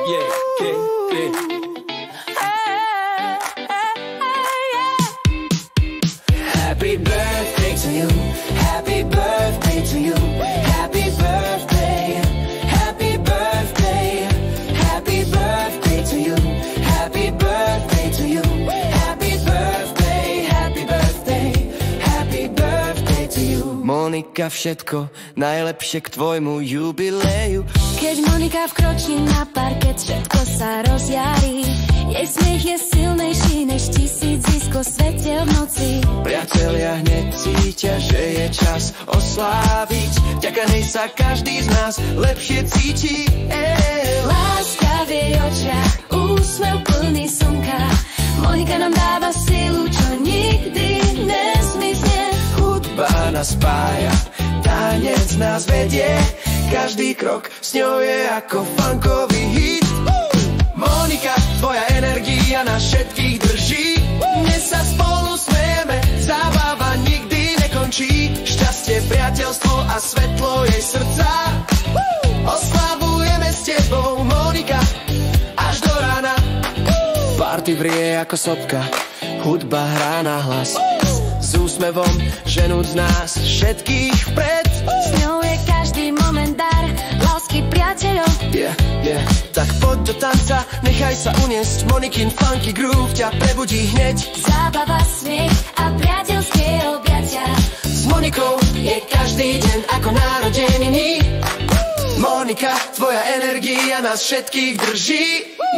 Happy birthday to you, happy birthday to you, happy birthday, happy birthday, happy birthday to you, happy birthday to you, happy birthday, happy birthday, happy birthday to you. Monika, všetko najlepšie k tvojmu jubileju. Keď Monika vkročí na parket, všetko sa rozjarí. Jej smiech je silnejší než 1000 disko svetiel v noci. Priatelia hneď cítia, že je čas osláviť. Vďaka nej sa každý z nás lepšie cíti. Láska v jej očiach, úsmev plný slnka. Monika nám dáva silu, čo nikdy nezmizne. Hudba nás spája, tanec nás vedie. Každý krok s ňou je ako funkový hit. Monika, tvoja energia nás všetkých drží. Dnes sa spolu smejeme, zábava nikdy nekončí. Šťastie, priateľstvo a svetlo jej srdca. Oslavujeme s tebou, Monika, až do rána. Party vrie ako sopka, hudba hrá na hlas. S úsmevom ženúc nás všetkých vpred. S ňou je každý moment dar, lásky priateľov. Tak poď do tanca, nechaj sa uniesť. Monikin funky groove ťa prebudí hneď. Zábava, smiech a priateľské objatia. S Monikou je každý deň ako narodeniny. Monika, tvoja energia nás všetkých drží.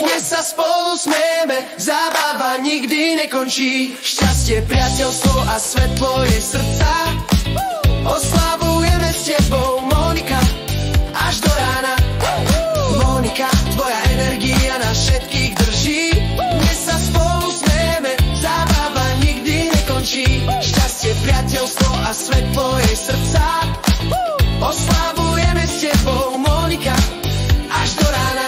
Dnes sa spolu smejeme, zábava nikdy nekončí. Šťastie, priateľstvo a svetlo jej srdca. Oslavujeme s tebou, Monika, až do rána. Monika, tvoja energia nás všetkých drží. Dnes sa spolu smejeme, zábava nikdy nekončí. Šťastie, priateľstvo a svetlo jej srdca. Oslavujeme s tebou, Monika, až do rána.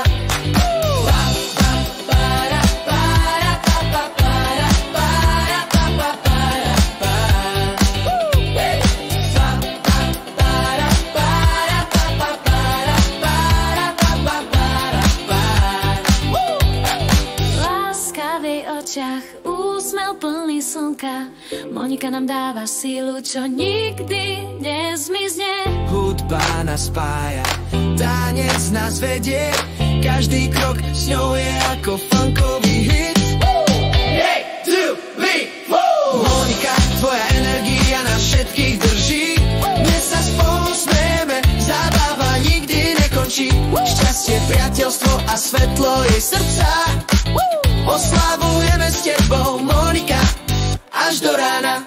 Úsmev plný slnka. Monika nám dáva sílu, čo nikdy nezmizne. Hudba nás spája, tanec nás vedie. Každý krok s ňou je ako funkový hit. Monika, tvoja energia nás všetkých drží. Dnes sa spolu smejeme, zábava nikdy nekončí. Šťastie, priateľstvo a svetlo jej srdca. Oslavujeme s tebou, Monika, až do rána.